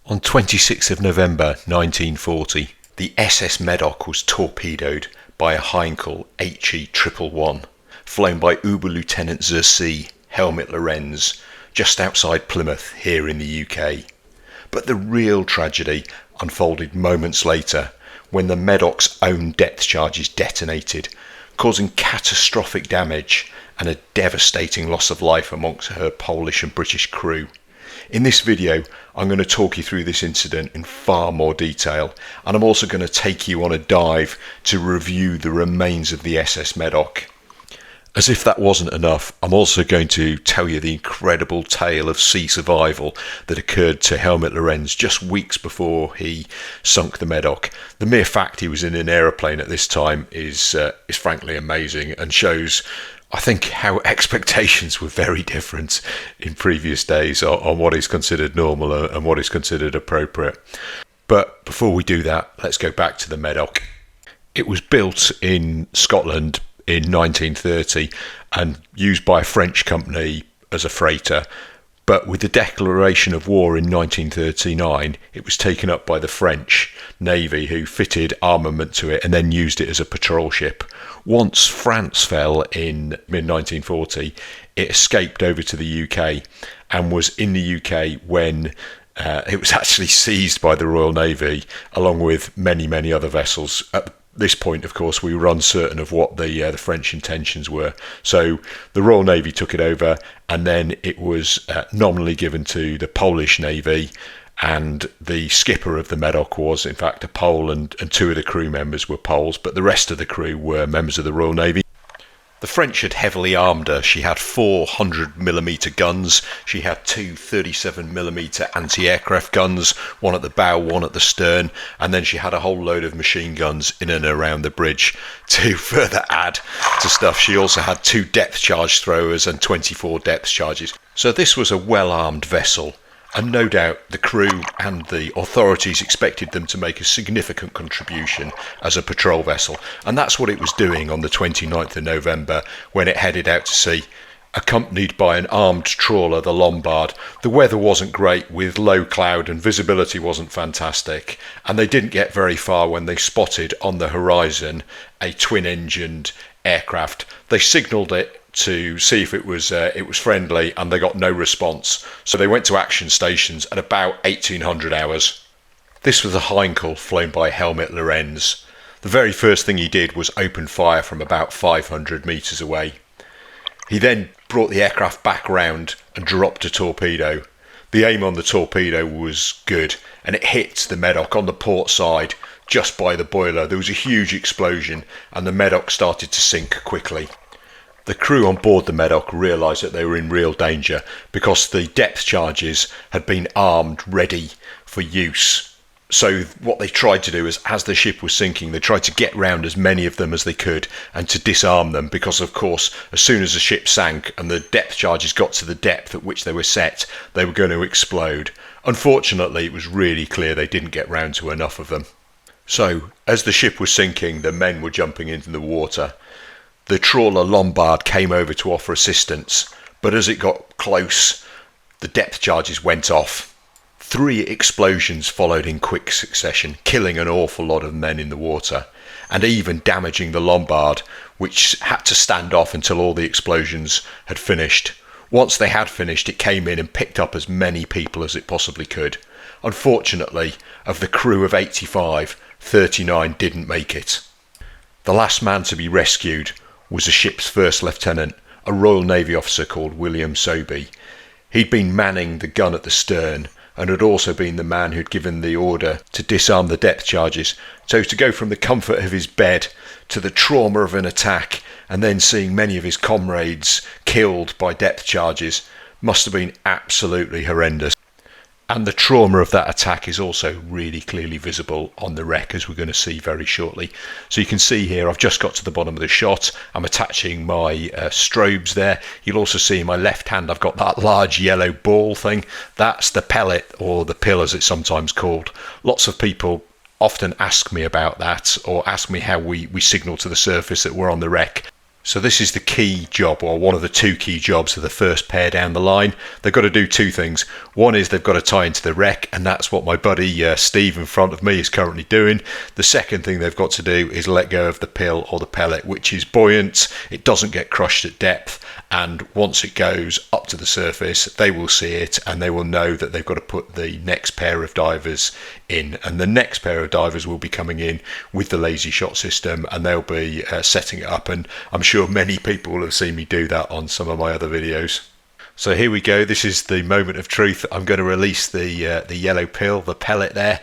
On 26th of November 1940, the SS Medoc was torpedoed by a Heinkel He111, flown by Oberleutnant See Helmut Lorenz, just outside Plymouth here in the UK. But the real tragedy unfolded moments later when the Medoc's own depth charges detonated, causing catastrophic damage and a devastating loss of life amongst her Polish and British crew. In this video, I'm going to talk you through this incident in far more detail, and I'm also going to take you on a dive to review the remains of the SS Medoc. As if that wasn't enough, I'm also going to tell you the incredible tale of sea survival that occurred to Helmut Lorenz just weeks before he sunk the Medoc. The mere fact he was in an aeroplane at this time is frankly amazing, and shows, I think, how expectations were very different in previous days on what is considered normal and what is considered appropriate. But before we do that, let's go back to the Medoc. It was built in Scotland in 1930 and used by a French company as a freighter. But with the declaration of war in 1939, it was taken up by the French Navy, who fitted armament to it and then used it as a patrol ship. Once France fell in mid-1940, it escaped over to the UK and was in the UK when it was actually seized by the Royal Navy, along with many, many other vessels. At this point, of course, we were uncertain of what the French intentions were. So the Royal Navy took it over, and then it was nominally given to the Polish Navy, and the skipper of the Medoc was in fact a Pole, and two of the crew members were Poles, but the rest of the crew were members of the Royal Navy. The French had heavily armed her. She had 400mm guns, she had two 37mm anti-aircraft guns, one at the bow, one at the stern, and then she had a whole load of machine guns in and around the bridge. To further add to stuff, she also had two depth charge throwers and 24 depth charges. So this was a well-armed vessel, and no doubt the crew and the authorities expected them to make a significant contribution as a patrol vessel, and that's what it was doing on the 29th of November when it headed out to sea, accompanied by an armed trawler, the Lombard. The weather wasn't great, with low cloud, and visibility wasn't fantastic, and they didn't get very far when they spotted on the horizon a twin-engined aircraft. They signalled it to see if it was friendly, and they got no response. So they went to action stations at about 1800 hours. This was a Heinkel flown by Helmut Lorenz. The very first thing he did was open fire from about 500 metres away. He then brought the aircraft back round and dropped a torpedo. The aim on the torpedo was good, and it hit the Medoc on the port side just by the boiler. There was a huge explosion, and the Medoc started to sink quickly. The crew on board the Medoc realised that they were in real danger because the depth charges had been armed, ready for use. So what they tried to do is, as the ship was sinking, they tried to get round as many of them as they could and to disarm them, because of course as soon as the ship sank and the depth charges got to the depth at which they were set, they were going to explode. Unfortunately, it was really clear they didn't get round to enough of them. So as the ship was sinking, the men were jumping into the water. The trawler Lombard came over to offer assistance, but as it got close, the depth charges went off. 3 explosions followed in quick succession, killing an awful lot of men in the water, and even damaging the Lombard, which had to stand off until all the explosions had finished. Once they had finished, it came in and picked up as many people as it possibly could. Unfortunately, of the crew of 85, 39 didn't make it. The last man to be rescued was the ship's first lieutenant, a Royal Navy officer called William Sobey. He'd been manning the gun at the stern and had also been the man who'd given the order to disarm the depth charges. So to go from the comfort of his bed to the trauma of an attack and then seeing many of his comrades killed by depth charges must have been absolutely horrendous. And the trauma of that attack is also really clearly visible on the wreck, as we're going to see very shortly. So you can see here, I've just got to the bottom of the shot. I'm attaching my strobes there. You'll also see in my left hand, I've got that large yellow ball thing. That's the pellet, or the pill as it's sometimes called. Lots of people often ask me about that, or ask me how we signal to the surface that we're on the wreck. So this is the key job, or one of the two key jobs of the first pair down the line. They've got to do two things. One is they've got to tie into the wreck, and that's what my buddy Steve in front of me is currently doing. The second thing they've got to do is let go of the pill or the pellet, which is buoyant. It doesn't get crushed at depth, and once it goes up to the surface, they will see it and they will know that they've got to put the next pair of divers in. And the next pair of divers will be coming in with the lazy shot system, and they'll be setting it up. And I'm sure many people will have seen me do that on some of my other videos. So here we go. This is the moment of truth. I'm going to release the yellow pill, the pellet there.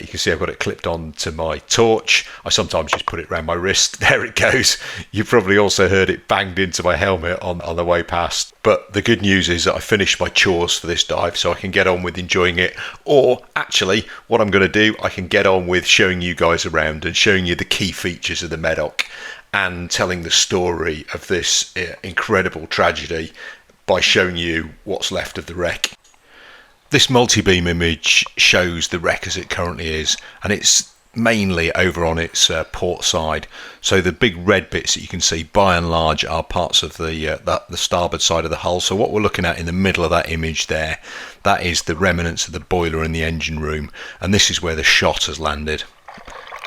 You can see I've got it clipped on to my torch. I sometimes just put it around my wrist. There it goes. You probably also heard it banged into my helmet on the way past. But the good news is that I finished my chores for this dive, so I can get on with enjoying it. Or actually, what I'm going to do, I can get on with showing you guys around and showing you the key features of the Medoc and telling the story of this incredible tragedy by showing you what's left of the wreck. This multi-beam image shows the wreck as it currently is, and it's mainly over on its port side. So the big red bits that you can see by and large are parts of the starboard side of the hull. So what we're looking at in the middle of that image there, that is the remnants of the boiler in the engine room, and this is where the shot has landed.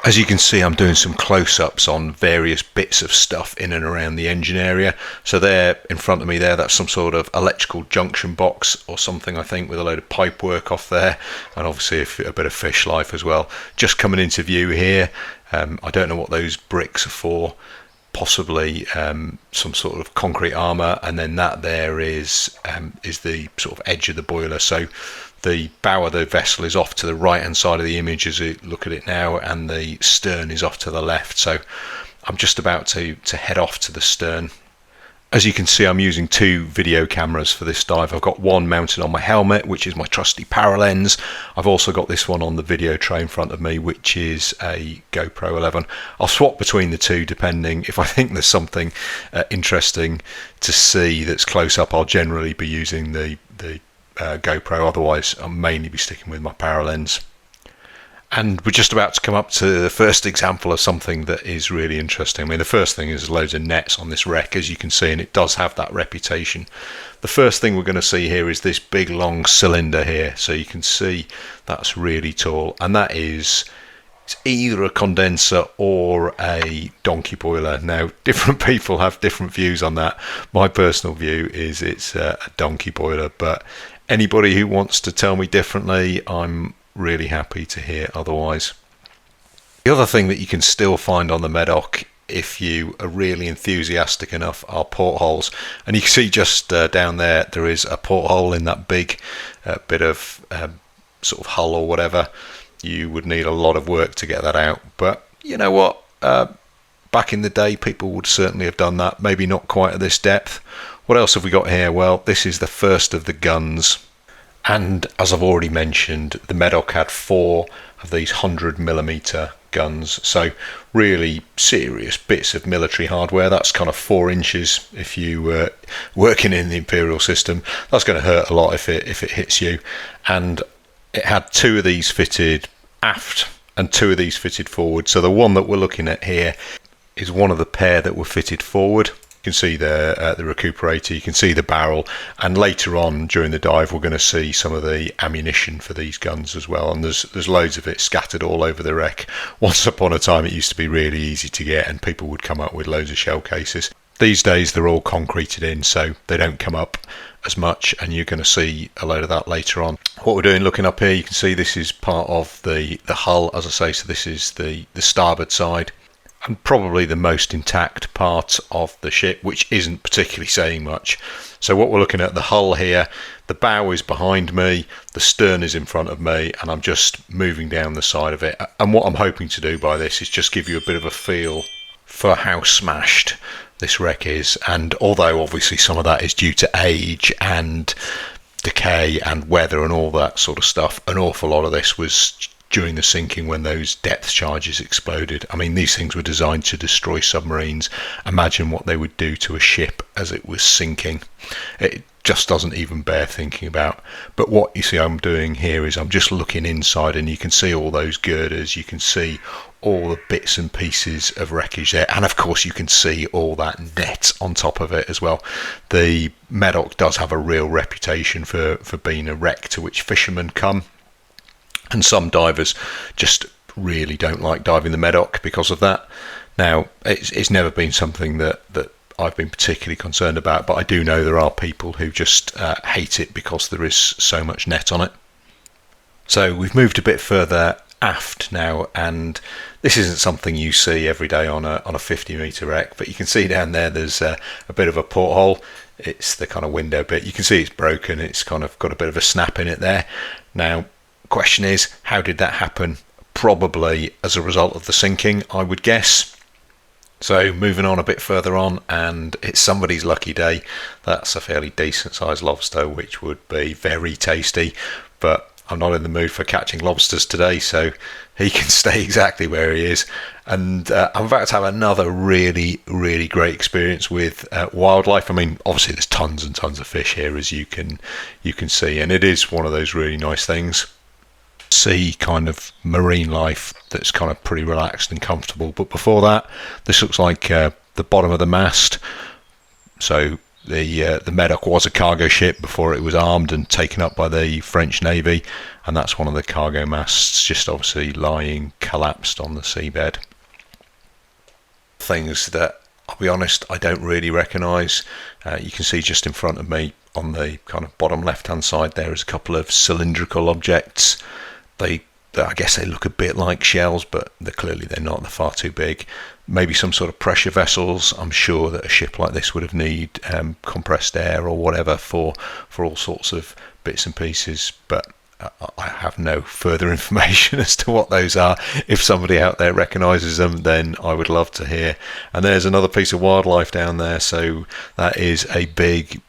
As you can see, I'm doing some close-ups on various bits of stuff in and around the engine area. So there in front of me there, that's some sort of electrical junction box or something, I think, with a load of pipe work off there, and obviously a bit of fish life as well. Just coming into view here, I don't know what those bricks are for, possibly some sort of concrete armour, and then that there is the sort of edge of the boiler. So the bow of the vessel is off to the right hand side of the image as you look at it now, and the stern is off to the left. So I'm just about to head off to the stern. As you can see, I'm using two video cameras for this dive. I've got one mounted on my helmet, which is my trusty Paralens. I've also got this one on the video tray in front of me, which is a GoPro 11. I'll swap between the two depending. If I think there's something interesting to see that's close up, I'll generally be using the GoPro. Otherwise, I'll mainly be sticking with my Paralens. And we're just about to come up to the first example of something that is really interesting. I mean, the first thing is loads of nets on this wreck, as you can see, and it does have that reputation. The first thing we're going to see here is this big long cylinder here. So you can see that's really tall, and that is, it's either a condenser or a donkey boiler. Now, different people have different views on that. My personal view is it's a donkey boiler, but anybody who wants to tell me differently, I'm really happy to hear otherwise. The other thing that you can still find on the Medoc, if you are really enthusiastic enough, are portholes. And you can see just down there is a porthole in that big bit of sort of hull or whatever. You would need a lot of work to get that out, but you know what, back in the day people would certainly have done that, maybe not quite at this depth. What else have we got here? Well, this is the first of the guns. And as I've already mentioned, the Medoc had 4 of these 100mm guns, so really serious bits of military hardware. That's kind of 4 inches if you were working in the Imperial system. That's going to hurt a lot if it hits you. And it had 2 of these fitted aft and 2 of these fitted forward. So the one that we're looking at here is one of the pair that were fitted forward. You can see the recuperator, you can see the barrel, and later on during the dive we're going to see some of the ammunition for these guns as well, and there's loads of it scattered all over the wreck. Once upon a time it used to be really easy to get, and people would come up with loads of shell cases. These days they're all concreted in, so they don't come up as much, and you're going to see a load of that later on. What we're doing, looking up here, you can see this is part of the hull, as I say, so this is the starboard side, and probably the most intact part of the ship, which isn't particularly saying much. So what we're looking at, the hull here, the bow is behind me, the stern is in front of me, and I'm just moving down the side of it. And what I'm hoping to do by this is just give you a bit of a feel for how smashed this wreck is. And although obviously some of that is due to age and decay and weather and all that sort of stuff, an awful lot of this was during the sinking when those depth charges exploded. I mean, these things were designed to destroy submarines. Imagine what they would do to a ship as it was sinking. It just doesn't even bear thinking about. But what you see I'm doing here is I'm just looking inside, and you can see all those girders, you can see all the bits and pieces of wreckage there, and of course you can see all that net on top of it as well. The Medoc does have a real reputation for being a wreck to which fishermen come, and some divers just really don't like diving the Medoc because of that. Now, it's never been something that I've been particularly concerned about, but I do know there are people who just hate it because there is so much net on it. So we've moved a bit further aft now, and this isn't something you see every day on a 50-metre wreck, but you can see down there's a bit of a porthole. It's the kind of window bit. You can see it's broken. It's kind of got a bit of a snap in it there. Now, the question is, how did that happen? Probably as a result of the sinking, I would guess. So moving on a bit further on, and it's somebody's lucky day. That's a fairly decent sized lobster, which would be very tasty, but I'm not in the mood for catching lobsters today, so he can stay exactly where he is. And I'm about to have another really, really great experience with wildlife. I mean, obviously there's tons and tons of fish here, as you can see, and it is one of those really nice things. See kind of marine life that's kind of pretty relaxed and comfortable. But before that, this looks like the bottom of the mast. So the Medoc was a cargo ship before it was armed and taken up by the French Navy, and that's one of the cargo masts, just obviously lying collapsed on the seabed. Things that, I'll be honest, I don't really recognise. You can see just in front of me on the kind of bottom left hand side there is a couple of cylindrical objects. I guess they look a bit like shells, but they're not. They're far too big. Maybe some sort of pressure vessels. I'm sure that a ship like this would have need compressed air or whatever for all sorts of bits and pieces, but I have no further information as to what those are. If somebody out there recognises them, then I would love to hear. And there's another piece of wildlife down there, so that is a big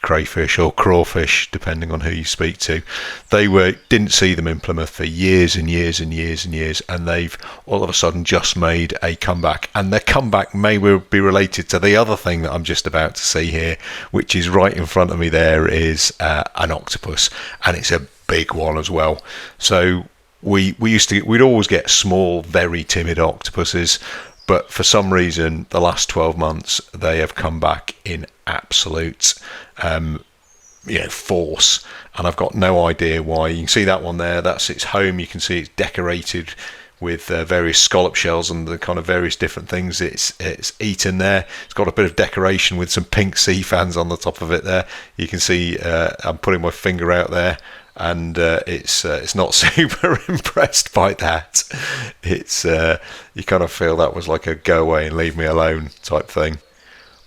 crayfish or crawfish, depending on who you speak to. Didn't see them in Plymouth for years and years and years and years, and they've all of a sudden just made a comeback. And their comeback may be related to the other thing that I'm just about to see here, which is right in front of me. There is an octopus, and it's a big one as well. So we'd always get small, very timid octopuses, but for some reason the last 12 months they have come back in absolute force, and I've got no idea why. You can see that one there, that's its home. You can see it's decorated with various scallop shells and the kind of various different things it's eaten there. It's got a bit of decoration with some pink sea fans on the top of it there. You can see I'm putting my finger out there, and it's not super impressed by that. It's you kind of feel that was like a go away and leave me alone type thing.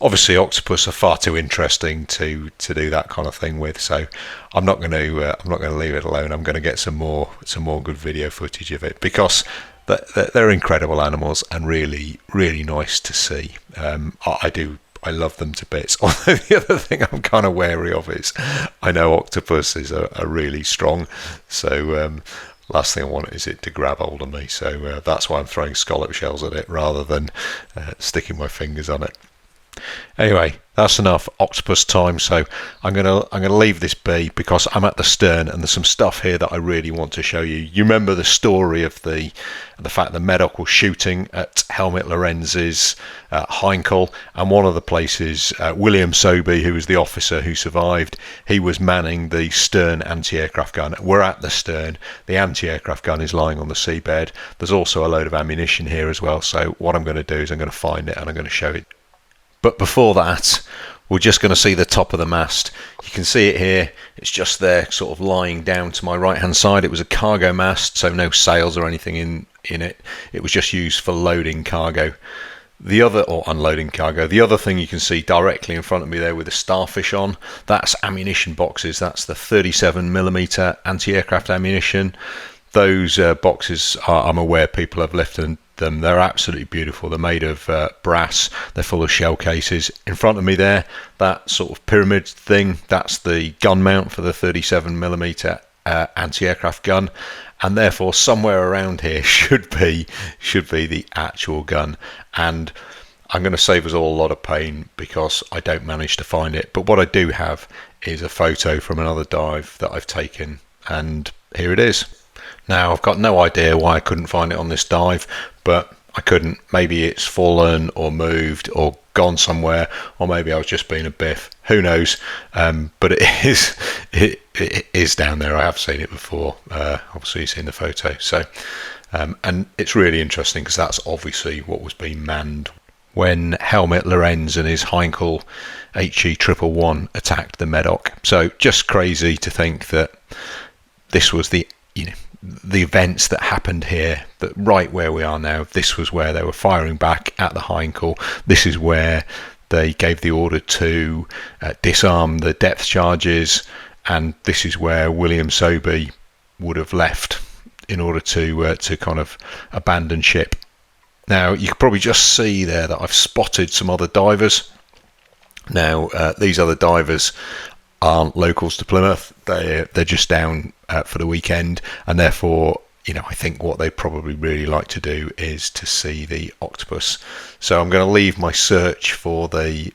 Obviously, octopus are far too interesting to do that kind of thing with, so I'm not going to leave it alone. I'm going to get some more good video footage of it, because they're incredible animals and really, really nice to see. I love them to bits. Although the other thing I'm kind of wary of is I know octopuses are really strong, so last thing I want is it to grab hold of me. So that's why I'm throwing scallop shells at it rather than sticking my fingers on it. Anyway, that's enough octopus time, so I'm gonna leave this be, because I'm at the stern and there's some stuff here that I really want to show you. You remember the story of the fact that Medoc was shooting at Helmut Lorenze's Heinkel, and one of the places, William Sobey, who was the officer who survived, he was manning the stern anti-aircraft gun. We're at the stern. The anti-aircraft gun is lying on the seabed. There's also a load of ammunition here as well, so what I'm going to do is I'm going to find it and I'm going to show it. But before that, we're just going to see the top of the mast. You can see it here. It's just there, sort of lying down to my right hand side. It was a cargo mast, so no sails or anything in it. It was just used for loading cargo. Or unloading cargo. The other thing you can see directly in front of me there with the starfish on, that's ammunition boxes. That's the 37mm anti-aircraft ammunition. Those boxes, I'm aware people have lifted them. They're absolutely beautiful. They're made of brass. They're full of shell cases. In front of me there, that sort of pyramid thing, that's the gun mount for the 37mm anti-aircraft gun, and therefore somewhere around here should be the actual gun. And I'm going to save us all a lot of pain because I don't manage to find it. But what I do have is a photo from another dive that I've taken, and here it is. Now, I've got no idea why I couldn't find it on this dive, but I couldn't. Maybe it's fallen or moved or gone somewhere, or maybe I was just being a biff. Who knows? But it is down there. I have seen it before. Obviously, you've seen the photo. So, and it's really interesting because that's obviously what was being manned when Helmut Lorenz and his Heinkel He111 attacked the Medoc. So just crazy to think that this was the events that happened here, that right where we are now, this was where they were firing back at the Heinkel. This is where they gave the order to disarm the depth charges, and this is where William Sobey would have left in order to kind of abandon ship. Now, you can probably just see there that I've spotted some other divers. Now, these other divers aren't locals to Plymouth. They're just down for the weekend, and therefore, I think what they probably really like to do is to see the Octopus. So I'm going to leave my search for the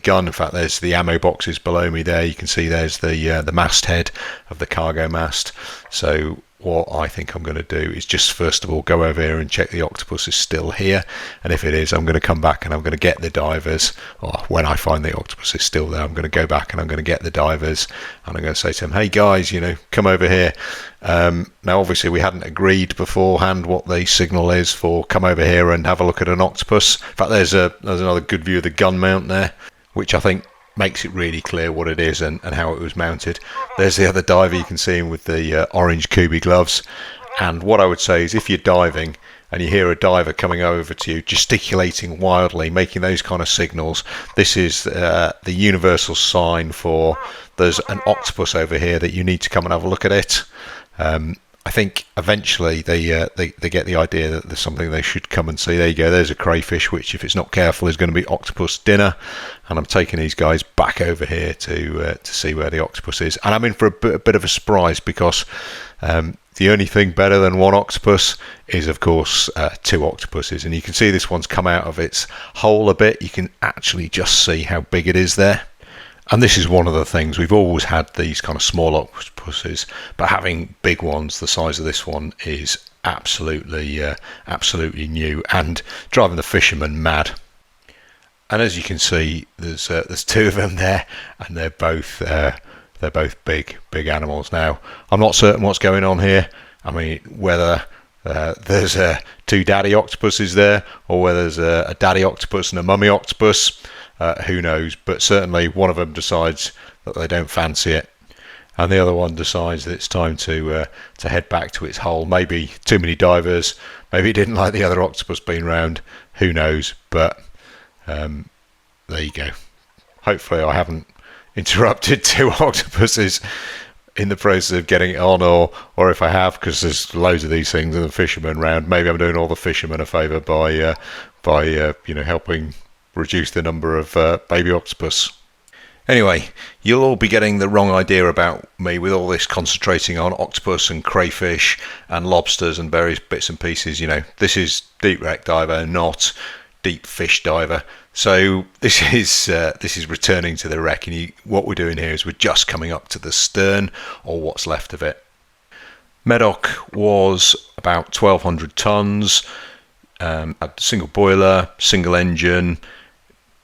gun. In fact, there's the ammo boxes below me there. You can see there's the masthead of the cargo mast. So what I think I'm going to do is just first of all go over here and check the Octopus is still here, and if it is, I'm going to come back and I'm going to get the divers, or when I find the Octopus is still there, I'm going to go back and I'm going to get the divers, and I'm going to say to them, hey guys, come over here. Now obviously we hadn't agreed beforehand what the signal is for come over here and have a look at an Octopus. In fact, there's another good view of the gun mount there, which I think makes it really clear what it is and how it was mounted. There's the other diver, you can see him with the orange Kubi gloves. And what I would say is, if you're diving and you hear a diver coming over to you gesticulating wildly, making those kind of signals, this is the universal sign for there's an Octopus over here that you need to come and have a look at it. I think eventually they get the idea that there's something they should come and see. There you go, there's a crayfish, which if it's not careful is going to be octopus dinner. And I'm taking these guys back over here to see where the Octopus is. And I'm in for a bit of a surprise, because the only thing better than one octopus is, of course, two octopuses. And you can see this one's come out of its hole a bit. You can actually just see how big it is there. And this is one of the things, we've always had these kind of small octopuses, but having big ones the size of this one is absolutely new, and driving the fishermen mad. And as you can see, there's two of them there, and they're both big animals. Now, I'm not certain what's going on here. I mean, whether there's two daddy octopuses there, or whether there's a daddy octopus and a mummy octopus. Who knows? But certainly one of them decides that they don't fancy it, and the other one decides that it's time to head back to its hole. Maybe too many divers, maybe it didn't like the other octopus being round, who knows? But there you go. Hopefully I haven't interrupted two octopuses in the process of getting it on, or if I have, because there's loads of these things and the fishermen round, maybe I'm doing all the fishermen a favour by helping reduce the number of baby octopus. Anyway, you'll all be getting the wrong idea about me with all this concentrating on octopus and crayfish and lobsters and various bits and pieces. This is deep wreck diver, not deep fish diver. So this is returning to the wreck, and what we're doing here is we're just coming up to the stern, or what's left of it. Medoc was about 1,200 tons, had a single boiler, single engine,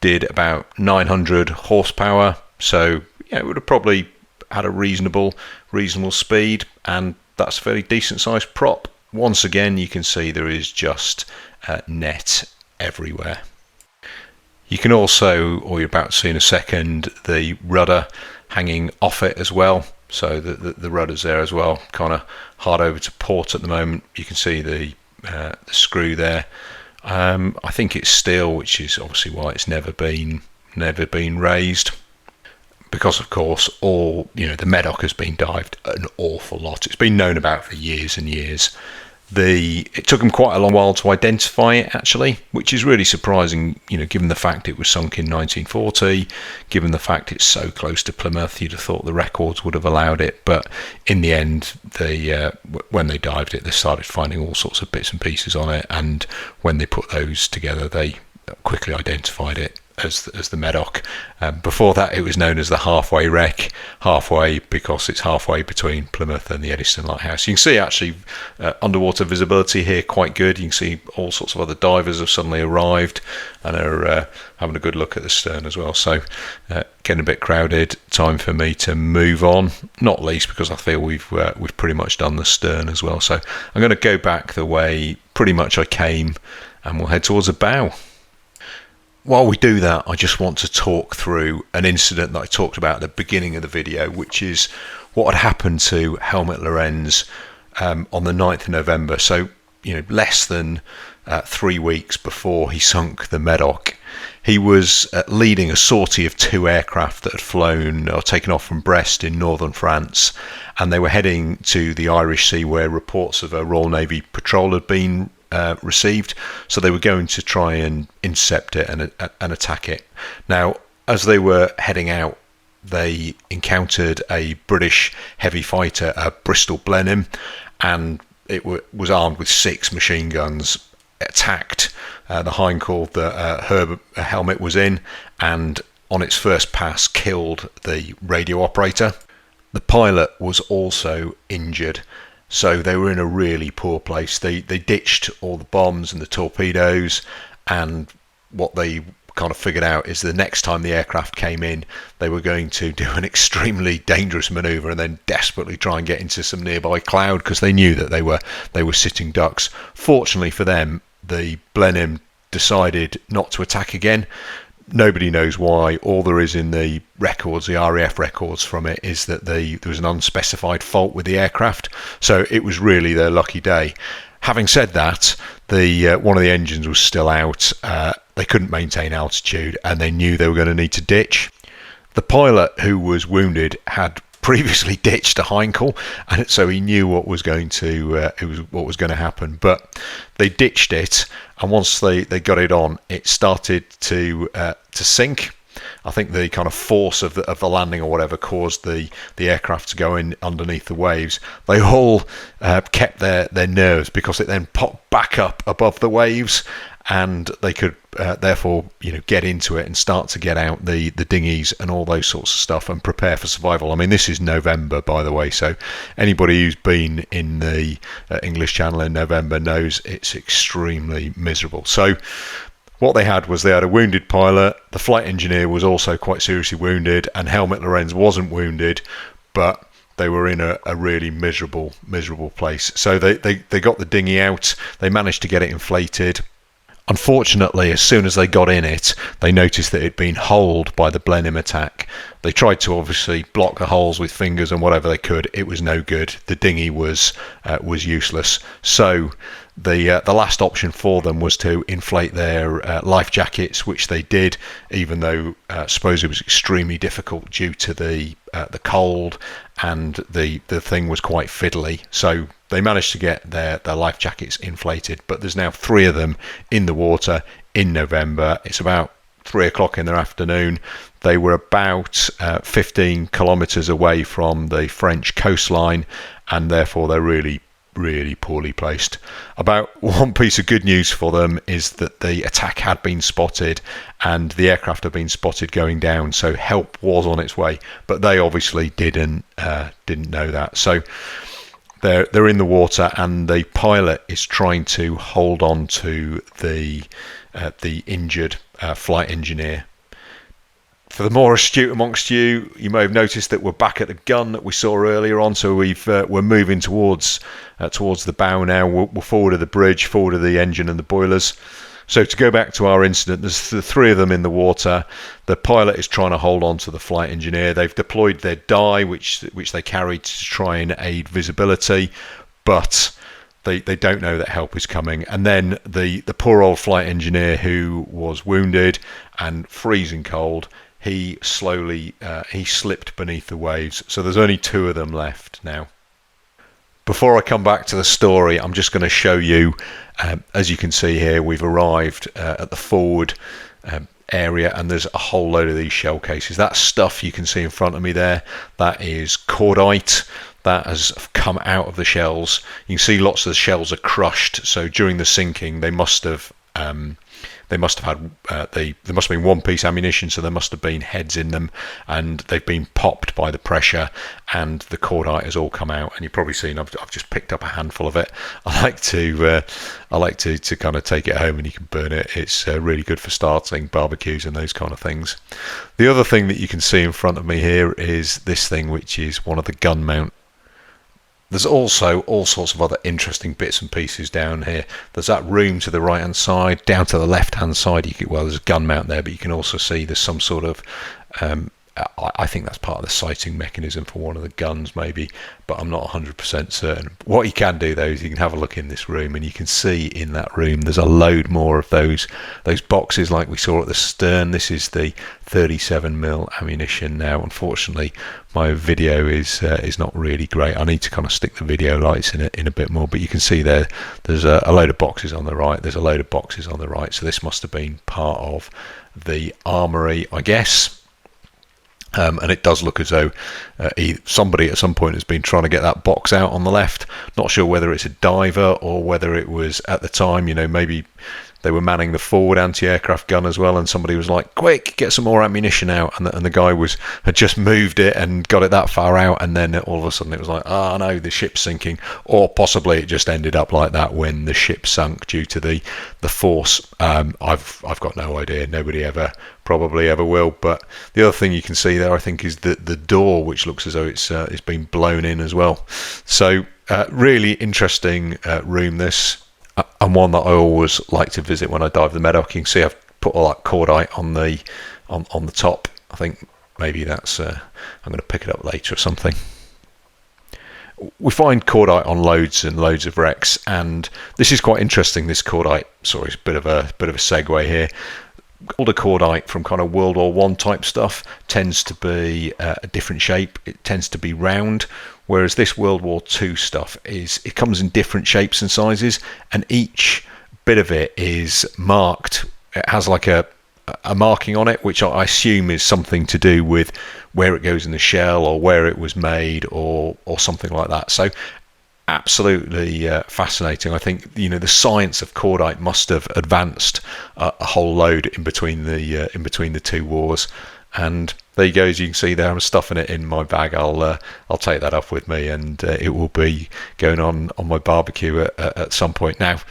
did about 900 horsepower, so it would have probably had a reasonable speed, and that's a fairly decent sized prop. Once again, you can see there is just net everywhere. You can also, or you're about to see in a second, the rudder hanging off it as well. So the rudder's there as well, kind of hard over to port at the moment. You can see the screw there. I think it's steel, which is obviously why it's never been raised, because of course the Medoc has been dived an awful lot. It's been known about for years and years. It took them quite a long while to identify it, actually, which is really surprising, given the fact it was sunk in 1940, given the fact it's so close to Plymouth. You'd have thought the records would have allowed it, but in the end, when they dived it, they started finding all sorts of bits and pieces on it, and when they put those together, they quickly identified it as the Medoc. Before that, it was known as the halfway wreck. Halfway because it's halfway between Plymouth and the Eddystone Lighthouse. You can see actually underwater visibility here quite good. You can see all sorts of other divers have suddenly arrived and are having a good look at the stern as well. So getting a bit crowded. Time for me to move on. Not least because I feel we've pretty much done the stern as well. So I'm going to go back the way pretty much I came, and we'll head towards the bow. While we do that, I just want to talk through an incident that I talked about at the beginning of the video, which is what had happened to Helmut Lorenz on the 9th of November. So, less than 3 weeks before he sunk the Medoc. He was leading a sortie of 2 aircraft that had flown or taken off from Brest in northern France, and they were heading to the Irish Sea where reports of a Royal Navy patrol had been received, so they were going to try and intercept it and attack it. Now, as they were heading out, they encountered a British heavy fighter, a Bristol Blenheim, and it was armed with 6 machine guns. Attacked the Heinkel that Helmut was in, and on its first pass killed the radio operator. The pilot was also injured. So they were in a really poor place. They ditched all the bombs and the torpedoes, and what they kind of figured out is the next time the aircraft came in, they were going to do an extremely dangerous manoeuvre and then desperately try and get into some nearby cloud, because they knew that they were sitting ducks. Fortunately for them, the Blenheim decided not to attack again. Nobody knows why. All there is in the records, the RAF records from it, is that there was an unspecified fault with the aircraft. So it was really their lucky day. Having said that, one of the engines was still out. They couldn't maintain altitude, and they knew they were going to need to ditch. The pilot, who was wounded, had previously ditched a Heinkel, and so he knew what was going to happen. But they ditched it, and once they got it on, it started to sink. I think the kind of force of the landing or whatever caused the aircraft to go in underneath the waves. They all kept their nerves, because it then popped back up above the waves, and they could therefore get into it and start to get out the dinghies and all those sorts of stuff and prepare for survival. I mean, this is November, by the way, so anybody who's been in the English Channel in November knows it's extremely miserable. So what they had a wounded pilot. The flight engineer was also quite seriously wounded, and Helmut Lorenz wasn't wounded, but they were in a really miserable place. So they got the dinghy out. They managed to get it inflated. Unfortunately, as soon as they got in it, they noticed that it had been holed by the Blenheim attack. They tried to obviously block the holes with fingers and whatever they could. It was no good. The dinghy was useless. So the last option for them was to inflate their life jackets, which they did, even though I suppose it was extremely difficult due to the cold, and the thing was quite fiddly. So they managed to get their life jackets inflated, but there's now 3 of them in the water in November. It's about 3 o'clock in the afternoon. They were about 15 kilometres away from the French coastline, and therefore they're really poorly placed. About one piece of good news for them is that the attack had been spotted, and the aircraft had been spotted going down, so help was on its way, but they obviously didn't know that. So they're in the water, and the pilot is trying to hold on to the injured flight engineer. For the more astute amongst you, you may have noticed that we're back at the gun that we saw earlier on. So we're moving towards the bow now. We're forward of the bridge, forward of the engine and the boilers. So to go back to our incident, there's the 3 of them in the water. The pilot is trying to hold on to the flight engineer. They've deployed their dye, which they carried to try and aid visibility, but they don't know that help is coming. And then the poor old flight engineer, who was wounded and freezing cold, he slipped beneath the waves. So there's only 2 of them left now. Before I come back to the story, I'm just going to show you, as you can see here, we've arrived at the forward area, and there's a whole load of these shell cases. That stuff you can see in front of me there, that is cordite. That has come out of the shells. You can see lots of the shells are crushed, so during the sinking they must have they must have had there must have been one piece ammunition, so there must have been heads in them, and they've been popped by the pressure, and the cordite has all come out. And you've probably seen I've just picked up a handful of it. I like to kind of take it home and you can burn it. It's really good for starting barbecues and those kind of things. The other thing that you can see in front of me here is this thing, which is one of the gun mount. There's also all sorts of other interesting bits and pieces down here. There's that room to the right hand side. Down to the left hand side, there's a gun mount there, but you can also see there's some sort of I think that's part of the sighting mechanism for one of the guns maybe, but I'm not 100% certain. What you can do though is you can have a look in this room, and you can see in that room there's a load more of those boxes like we saw at the stern. This is the 37mm ammunition. Now unfortunately my video is not really great. I need to kind of stick the video lights in a bit more, but you can see there's a load of boxes on the right, there's a load of boxes on the right, so this must have been part of the armory, I guess. And it does look as though somebody at some point has been trying to get that box out on the left. Not sure whether it's a diver or whether it was at the time, maybe they were manning the forward anti-aircraft gun as well, and somebody was like, quick, get some more ammunition out, and the guy had just moved it and got it that far out, and then all of a sudden it was like, oh no, the ship's sinking. Or possibly it just ended up like that when the ship sunk due to the force. I've got no idea. Nobody probably ever will. But the other thing you can see there, I think, is the door, which looks as though it's been blown in as well. So really interesting room this, and one that I always like to visit when I dive the Medoc. You can see I've put all that cordite on the top. I think maybe that's I'm going to pick it up later or something. We find cordite on loads and loads of wrecks, and this is quite interesting. This cordite, sorry, it's a bit of a segue here. Older cordite from kind of World War I type stuff tends to be a different shape. It tends to be round, whereas this World War II stuff it comes in different shapes and sizes, and each bit of it is marked. It has like a marking on it, which I assume is something to do with where it goes in the shell or where it was made or something like that. So absolutely fascinating. I think the science of cordite must have advanced a whole load in between the two wars. And there you go, as you can see there, I'm stuffing it in my bag. I'll take that off with me, and it will be going on my barbecue at some point. Now,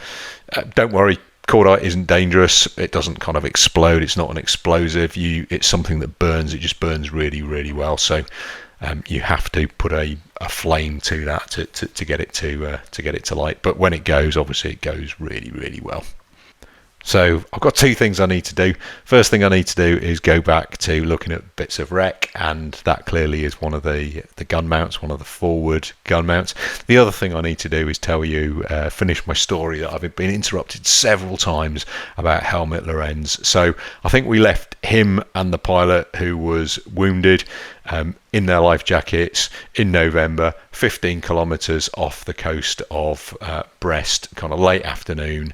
don't worry, cordite isn't dangerous. It doesn't kind of explode. It's not an explosive. It's something that burns. It just burns really, really well. So you have to put a flame to that to get it to light. But when it goes, obviously it goes really, really well. So I've got two things I need to do. First thing I need to do is go back to looking at bits of wreck, and that clearly is one of the gun mounts, one of the forward gun mounts. The other thing I need to do is tell you, finish my story that I've been interrupted several times about Helmut Lorenz. So I think we left him and the pilot who was wounded in their life jackets in November, 15 kilometers off the coast of Brest, kind of late afternoon.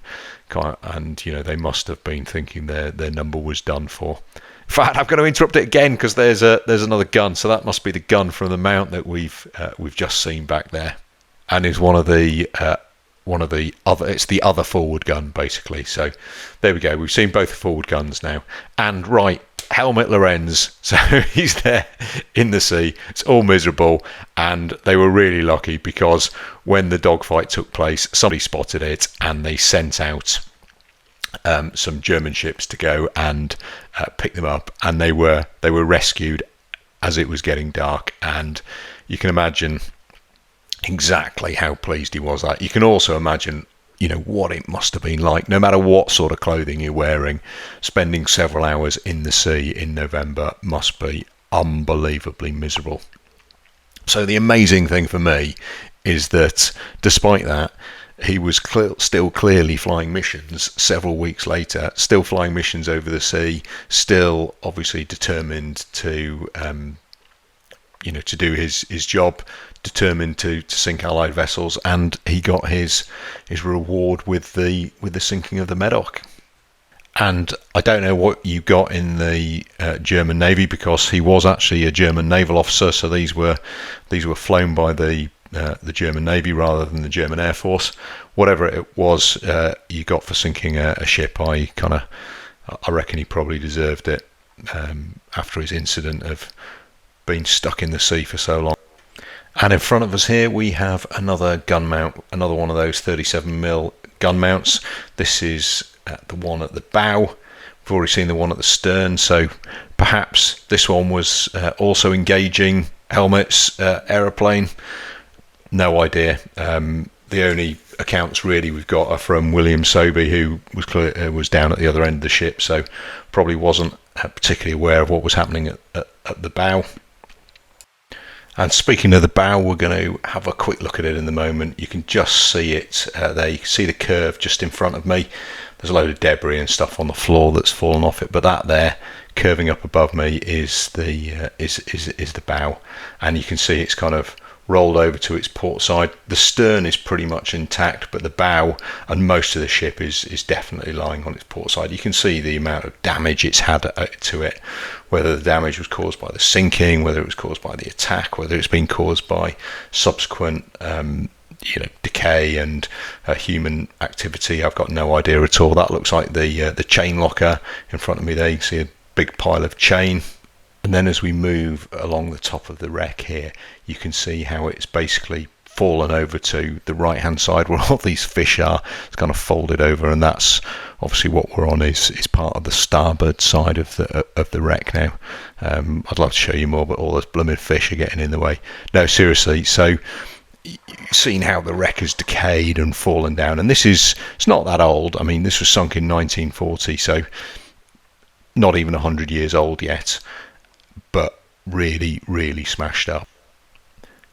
And they must have been thinking their number was done for. In fact, I'm going to interrupt it again because there's another gun. So that must be the gun from the mount that we've just seen back there, and is one of the other. It's the other forward gun basically. So there we go. We've seen both forward guns now. And right, Helmut Lorenz. So he's there in the sea. It's all miserable, and they were really lucky because when the dogfight took place, somebody spotted it and they sent out some German ships to go and pick them up, and they were rescued as it was getting dark. And you can imagine exactly how pleased he was. You can also imagine what it must have been like, no matter what sort of clothing you're wearing. Spending several hours in the sea in November must be unbelievably miserable. So the amazing thing for me is that despite that, he was still clearly flying missions several weeks later, still flying missions over the sea, still obviously determined to to do his job, determined to sink Allied vessels, and he got his reward with the sinking of the Medoc. And I don't know what you got in the German Navy, because he was actually a German naval officer. So these were flown by the the German Navy rather than the German Air Force. Whatever it was you got for sinking a ship, I reckon he probably deserved it after his incident of being stuck in the sea for so long. And in front of us here we have another gun mount, another one of those 37mm gun mounts. This is the one at the bow. We've already seen the one at the stern, so perhaps this one was also engaging Helmut's aeroplane. No idea. The only accounts really we've got are from William Sobey, who was down at the other end of the ship, so probably wasn't particularly aware of what was happening at the bow. And speaking of the bow, we're going to have a quick look at it in the moment. You can just see it there. You can see the curve just in front of me. There's a load of debris and stuff on the floor that's fallen off it, but that there, curving up above me, is the bow, and you can see it's kind of rolled over to its port side. The stern is pretty much intact, but the bow and most of the ship is definitely lying on its port side. You can see the amount of damage it's had to it, whether the damage was caused by the sinking, whether it was caused by the attack, whether it's been caused by subsequent decay and human activity. I've got no idea at all. That looks like the chain locker in front of me there. You can see a big pile of chain. And then as we move along the top of the wreck here, you can see how it's basically fallen over to the right hand side where all these fish are. It's kind of folded over, and that's obviously what we're on is part of the starboard side of the wreck now. I'd love to show you more, but all those blooming fish are getting in the way. No, seriously. So you've seen how the wreck has decayed and fallen down, and it's not that old. I mean, this was sunk in 1940, so not even 100 years old yet, but really, really smashed up.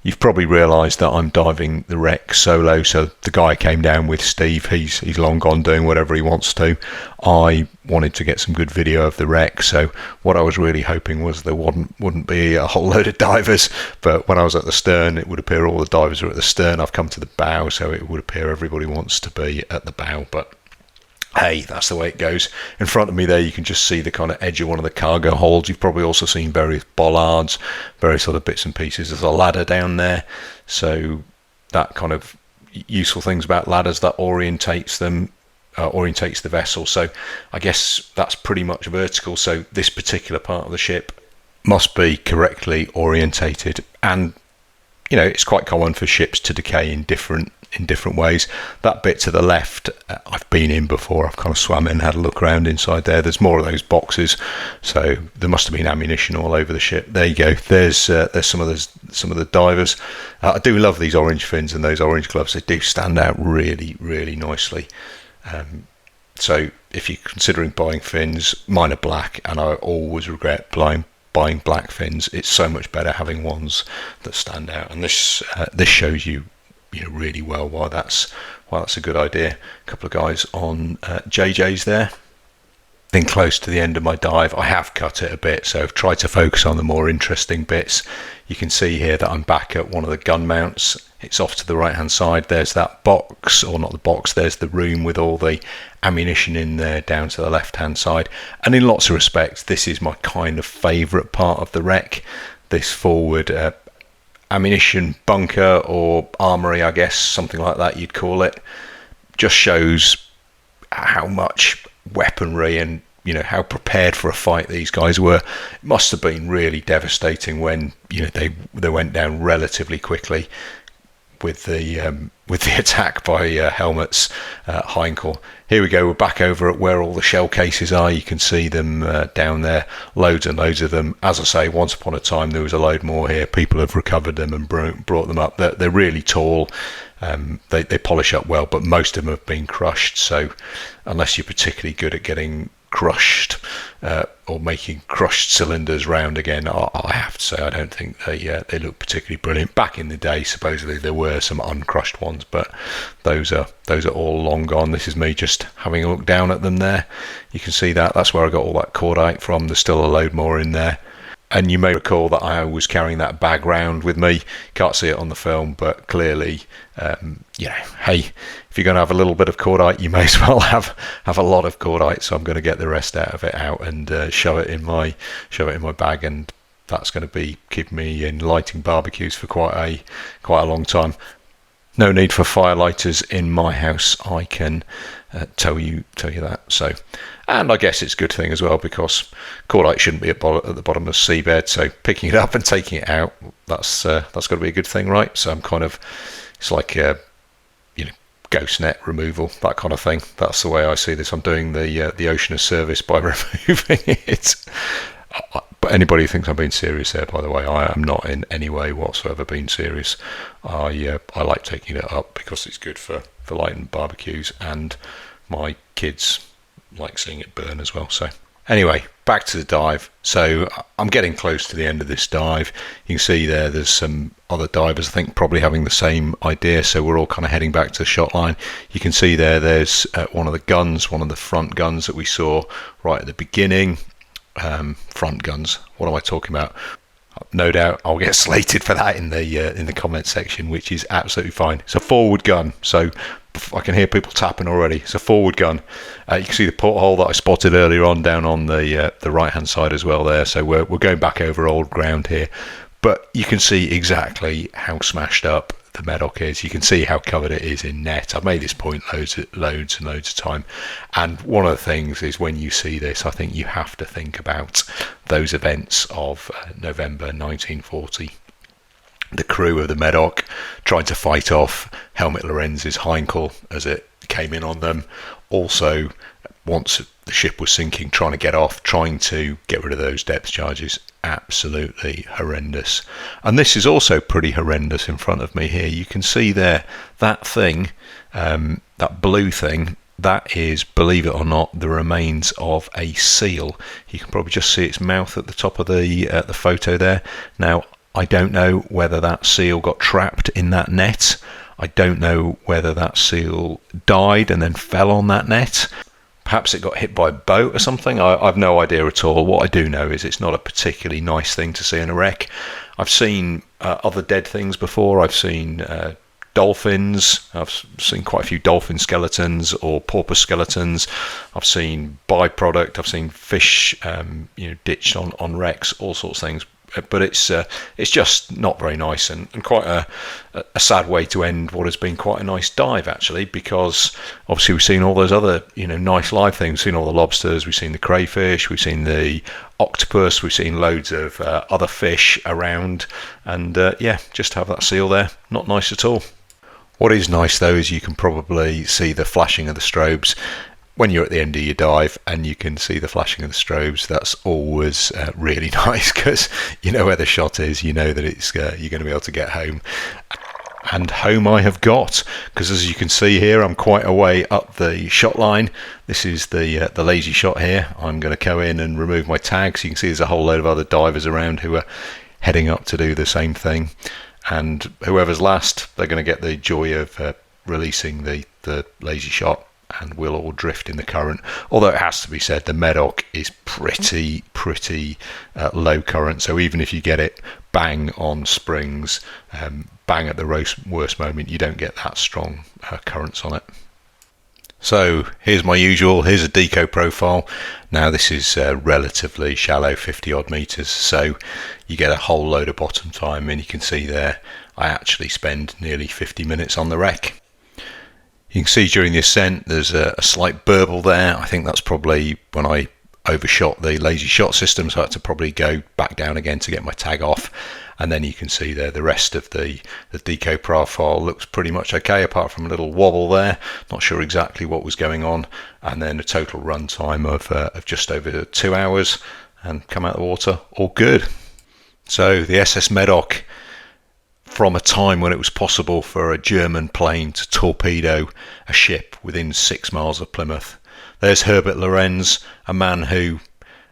You've probably realised that I'm diving the wreck solo, so the guy came down with, Steve, he's long gone doing whatever he wants to. I wanted to get some good video of the wreck, so what I was really hoping was there wouldn't be a whole load of divers, but when I was at the stern, it would appear all the divers are at the stern. I've come to the bow, so it would appear everybody wants to be at the bow, but hey, that's the way it goes. In front of me there, you can just see the kind of edge of one of the cargo holds. You've probably also seen various bollards, various other bits and pieces. There's a ladder down there, so that kind of useful things about ladders, that orientates the vessel. So I guess that's pretty much vertical, so this particular part of the ship must be correctly orientated. And it's quite common for ships to decay in different ways. That bit to the left, I've been in before. I've kind of swam in, had a look around inside there. There's more of those boxes, so there must have been ammunition all over the ship. There you go. There's some of the divers. I do love these orange fins and those orange gloves. They do stand out really, really nicely. So if you're considering buying fins, mine are black, and I always regret buying black fins. It's so much better having ones that stand out, and this shows you really well why that's a good idea. A couple of guys on JJs there. Then close to the end of my dive, I have cut it a bit, so I've tried to focus on the more interesting bits. You can see here that I'm back at one of the gun mounts. It's off to the right hand side. There's that box, or not the box, there's the room with all the ammunition in there down to the left hand side. And in lots of respects, this is my kind of favourite part of the wreck, this forward ammunition bunker or armory, I guess, something like that you'd call it. Just shows how much weaponry and how prepared for a fight these guys were. It must have been really devastating when they went down relatively quickly with the attack by Helmut's Heinkel. Here we go, we're back over at where all the shell cases are. You can see them down there, loads and loads of them. As I say, once upon a time there was a load more here. People have recovered them and brought them up. They're really tall. They polish up well, but most of them have been crushed, so unless you're particularly good at getting crushed or making crushed cylinders round again, I have to say I don't think they look particularly brilliant. Back in the day, supposedly there were some uncrushed ones, but those are all long gone. This is me just having a look down at them there. You can see that's where I got all that cordite from. There's still a load more in there. And you may recall that I was carrying that bag round with me. Can't see it on the film, but clearly, hey, if you're going to have a little bit of cordite, you may as well have a lot of cordite. So I'm going to get the rest of it out and shove it in my bag. And that's going to be keeping me in lighting barbecues for quite a long time. No need for firelighters in my house, I can tell you that. So, and I guess it's a good thing as well, because cordite shouldn't be at the bottom of the seabed. So picking it up and taking it out, that's got to be a good thing, right? So I'm kind of, it's like ghost net removal, that kind of thing. That's the way I see this. I'm doing the ocean a service by removing it. But anybody who thinks I'm being serious there, by the way, I am not in any way whatsoever being serious. I like taking it up because it's good for lighting barbecues, and my kids like seeing it burn as well. So anyway, back to the dive. So I'm getting close to the end of this dive. You can see there's some other divers, I think, probably having the same idea. So we're all kind of heading back to the shot line. You can see there's one of the front guns that we saw right at the beginning. Front guns, what am I talking about? No doubt I'll get slated for that in the comment section, which is absolutely fine. It's a forward gun, so I can hear people tapping already. It's a forward gun. You can see the porthole that I spotted earlier on down on the right hand side as well there. So we're going back over old ground here, but you can see exactly how smashed up the Medoc is. You can see how covered it is in net. I've made this point loads and loads of time, and one of the things is, when you see this, I think you have to think about those events of November 1940. The crew of the Medoc trying to fight off Helmut Lorenze's Heinkel as it came in on them. Also, once the ship was sinking, trying to get off, trying to get rid of those depth charges. Absolutely horrendous. And this is also pretty horrendous in front of me here. You can see there, that thing, that blue thing, that is, believe it or not, the remains of a seal. You can probably just see its mouth at the top of the photo there. Now, I don't know whether that seal got trapped in that net. I don't know whether that seal died and then fell on that net. Perhaps it got hit by a boat or something. I've no idea at all. What I do know is it's not a particularly nice thing to see in a wreck. I've seen other dead things before. I've seen dolphins. I've seen quite a few dolphin skeletons or porpoise skeletons. I've seen byproduct. I've seen fish ditched on wrecks, all sorts of things. But it's just not very nice, and quite a sad way to end what has been quite a nice dive, actually, because obviously we've seen all those other nice live things. We've seen all the lobsters, we've seen the crayfish, we've seen the octopus, we've seen loads of other fish around, and just to have that seal there, not nice at all. What is nice though is you can probably see the flashing of the strobes when you're at the end of your dive, and you can see the flashing of the strobes. That's always really nice, because you know where the shot is, you know that it's you're going to be able to get home. And home I have got, because as you can see here, I'm quite a way up the shot line. This is the lazy shot here. I'm going to go in and remove my tags. You can see there's a whole load of other divers around who are heading up to do the same thing, and whoever's last, they're going to get the joy of releasing the lazy shot, and we'll all drift in the current. Although it has to be said, the Medoc is pretty low current, so even if you get it bang on springs, bang at the worst moment, you don't get that strong currents on it. So here's my usual, here's a deco profile. Now this is relatively shallow, 50 odd meters, so you get a whole load of bottom time, and you can see there I actually spend nearly 50 minutes on the wreck. You can see during the ascent there's a slight burble there. I think that's probably when I overshot the lazy shot system, so I had to probably go back down again to get my tag off. And then you can see there the rest of the deco profile looks pretty much okay, apart from a little wobble there. Not sure exactly what was going on. And then a total run time of just over 2 hours, and come out of the water all good. So the SS Medoc, from a time when it was possible for a German plane to torpedo a ship within 6 miles of Plymouth. There's Helmut Lorenze, a man who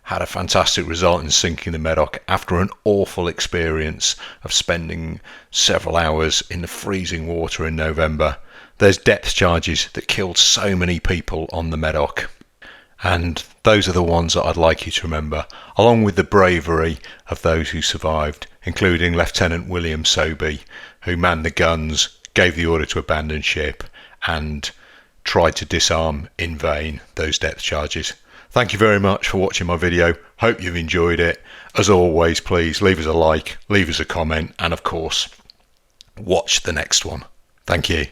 had a fantastic result in sinking the Medoc after an awful experience of spending several hours in the freezing water in November. There's depth charges that killed so many people on the Medoc. And those are the ones that I'd like you to remember, along with the bravery of those who survived, including Lieutenant William Sobey, who manned the guns, gave the order to abandon ship, and tried to disarm in vain those depth charges. Thank you very much for watching my video. Hope you've enjoyed it. As always, please leave us a like, leave us a comment, and of course, watch the next one. Thank you.